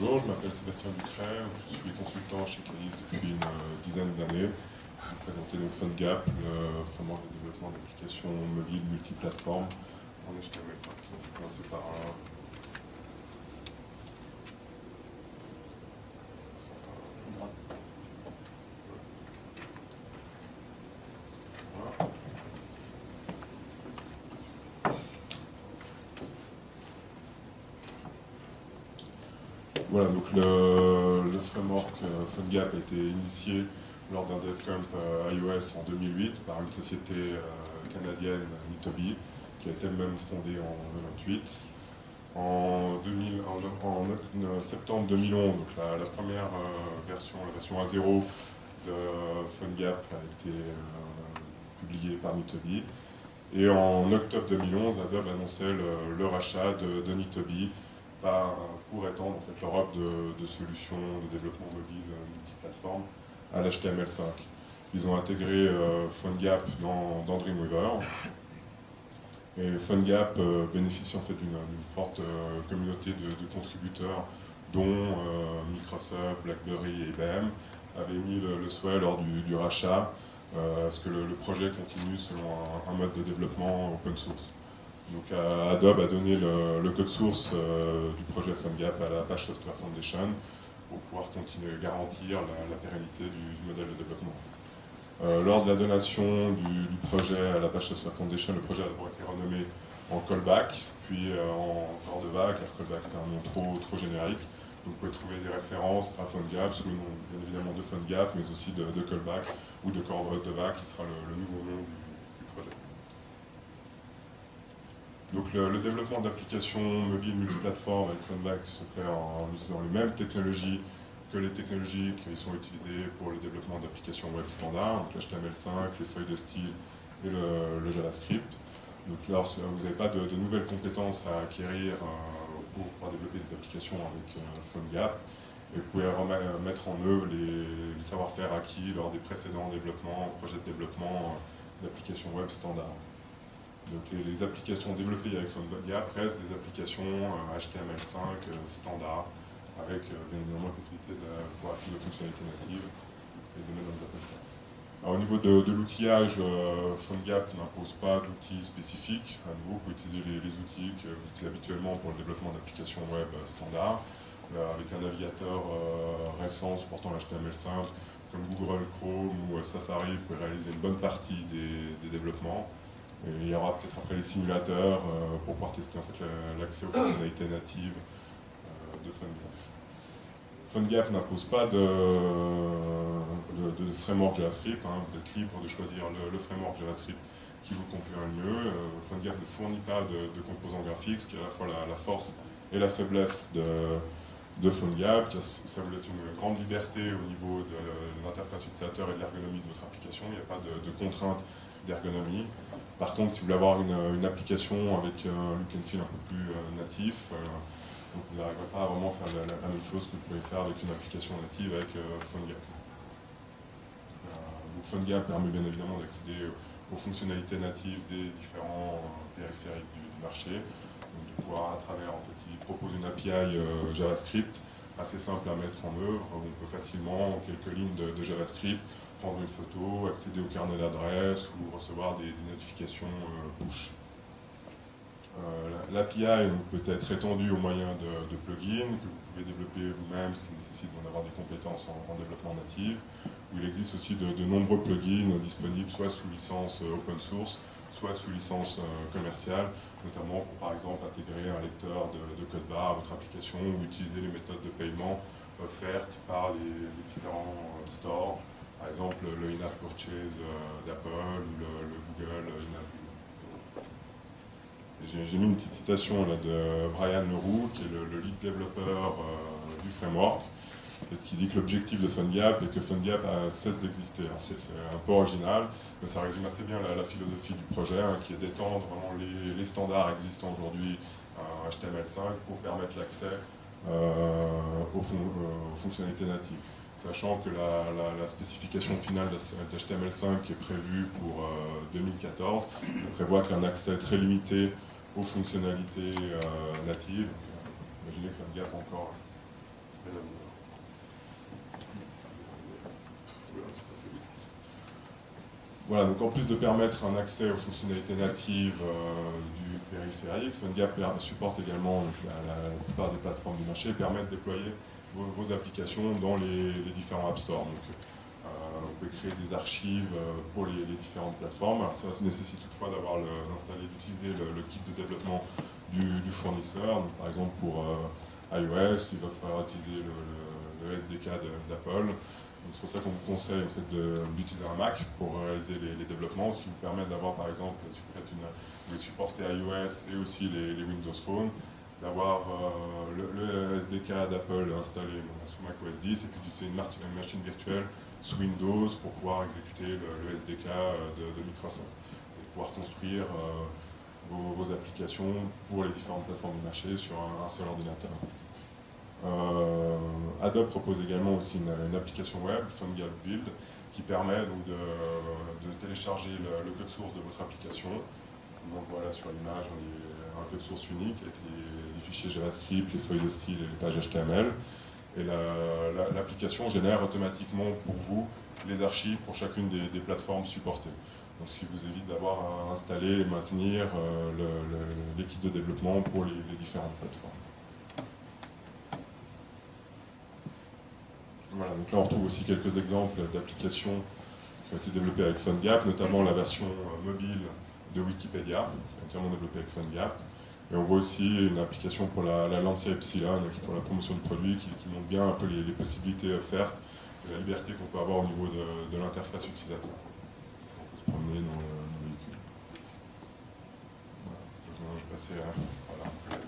Bonjour, je m'appelle Sébastien Ducret, je suis consultant chez Calis depuis une dizaine d'années. Je vais vous présenter le PhoneGap, le framework de développement d'applications mobiles multiplateformes en HTML5. Donc, je vais commencer par un. Voilà, donc le framework PhoneGap a été initié lors d'un DevCamp iOS en 2008 par une société canadienne, Nitobi, qui a été elle-même fondée en 98. En septembre 2011, donc la première version, la version 1.0 de PhoneGap a été publiée par Nitobi. Et en octobre 2011, Adobe annonçait le rachat de Nitobi pour étendre en fait, leur offre de solutions de développement mobile multiplateforme à l'HTML5. Ils ont intégré PhoneGap dans Dreamweaver. Et PhoneGap bénéficie en fait d'une forte communauté de contributeurs, dont Microsoft, BlackBerry et IBM avaient mis le souhait lors du rachat à ce que le projet continue selon un mode de développement open source. Donc Adobe a donné le code source du projet PhoneGap à l'Apache Software Foundation pour pouvoir continuer à garantir la pérennité du modèle de développement. Lors de la donation du projet à l'Apache Software Foundation, le projet a d'abord été renommé en Callback, puis en corps de vague, car Callback est un nom trop générique. Donc vous pouvez trouver des références à PhoneGap sous le nom bien évidemment de PhoneGap, mais aussi de Callback ou de corps de vague qui sera le nouveau nom du projet. Donc le développement d'applications mobiles multiplateformes avec PhoneGap se fait en utilisant les mêmes technologies que les technologies qui sont utilisées pour le développement d'applications web standard, donc l'HTML5, les feuilles de style et le JavaScript. Donc là, vous n'avez pas de nouvelles compétences à acquérir pour développer des applications avec PhoneGap. Et vous pouvez mettre en œuvre les savoir-faire acquis lors des précédents projets de développement d'applications web standard. Donc les applications développées avec PhoneGap restent des applications HTML5 standard, avec bien évidemment la possibilité de pouvoir accéder aux fonctionnalités natives et de mettre dans le data. Alors, au niveau de l'outillage, PhoneGap n'impose pas d'outils spécifiques. À nouveau, vous pouvez utiliser les outils que vous utilisez habituellement pour le développement d'applications web standard, avec un navigateur récent supportant l'HTML5, comme Google Chrome ou Safari, vous pouvez réaliser une bonne partie des développements. Et il y aura peut-être après les simulateurs pour pouvoir tester en fait, l'accès aux fonctionnalités natives de PhoneGap. PhoneGap n'impose pas de framework JavaScript, hein. Vous êtes libre de choisir le framework JavaScript qui vous convient le mieux. PhoneGap ne fournit pas de composants graphiques, ce qui est à la fois la force et la faiblesse de PhoneGap. Ça vous laisse une grande liberté au niveau de l'interface utilisateur et de l'ergonomie de votre application. Il n'y a pas de contraintes d'ergonomie. Par contre, si vous voulez avoir une application avec un look and feel un peu plus natif, donc vous n'arriverez pas à vraiment faire la même chose que vous pouvez faire avec une application native avec PhoneGap. Donc PhoneGap permet bien évidemment d'accéder aux fonctionnalités natives des différents périphériques du marché. Donc de pouvoir à travers, en fait, il propose une API JavaScript assez simple à mettre en œuvre. On peut facilement, en quelques lignes de JavaScript, prendre une photo, accéder au carnet d'adresse ou recevoir des notifications push. L'API peut être étendue au moyen de plugins que vous pouvez développer vous-même, ce qui nécessite d'avoir des compétences en développement natif. Il existe aussi de nombreux plugins disponibles soit sous licence open source, soit sous licence commerciale, notamment pour par exemple intégrer un lecteur de code barre à votre application ou utiliser les méthodes de paiement offertes par les différents stores, par exemple le in-app purchase d'Apple ou le Google in-app. J'ai mis une petite citation là, de Brian Leroux, qui est le lead développeur du framework, qui dit que l'objectif de PhoneGap est que PhoneGap cesse d'exister. C'est un peu original, mais ça résume assez bien la philosophie du projet, hein, qui est d'étendre vraiment les standards existants aujourd'hui à HTML5 pour permettre l'accès aux fonctionnalités natives. Sachant que la spécification finale d'HTML5 qui est prévue pour 2014 prévoit qu'un accès très limité aux fonctionnalités natives. Imaginez que PhoneGap encore Voilà, donc en plus de permettre un accès aux fonctionnalités natives du périphérique, PhoneGap supporte également donc, la plupart des plateformes du marché et permet de déployer vos applications dans les différents App Store. Donc, vous pouvez créer des archives pour les différentes plateformes. Alors, ça nécessite toutefois d'utiliser le kit de développement du fournisseur. Donc, par exemple, pour iOS, il va falloir utiliser le SDK d'Apple. C'est pour ça qu'on vous conseille en fait, d'utiliser un Mac pour réaliser les développements, ce qui vous permet d'avoir par exemple, si vous supportez iOS et aussi les Windows Phone, d'avoir le SDK d'Apple installé sous Mac OS X et puis d'utiliser une machine virtuelle sous Windows pour pouvoir exécuter le SDK de Microsoft et pouvoir construire vos applications pour les différentes plateformes du marché sur un seul ordinateur. Adobe propose également aussi une application web, PhoneGap Build, qui permet donc de télécharger le code source de votre application. Donc voilà, sur l'image, on a un code source unique avec les fichiers JavaScript, les feuilles de style et les pages HTML. Et l'application génère automatiquement pour vous les archives pour chacune des plateformes supportées. Donc, ce qui vous évite d'avoir à installer et maintenir l'équipe de développement pour les différentes plateformes. Voilà, donc là on retrouve aussi quelques exemples d'applications qui ont été développées avec PhoneGap, notamment la version mobile de Wikipédia, qui est entièrement développée avec PhoneGap. Et on voit aussi une application pour la Lancia Epsilon, qui est pour la promotion du produit, qui montre bien un peu les possibilités offertes et la liberté qu'on peut avoir au niveau de l'interface utilisateur. On peut se promener dans le véhicule. Voilà. Donc maintenant je vais passer à... Voilà.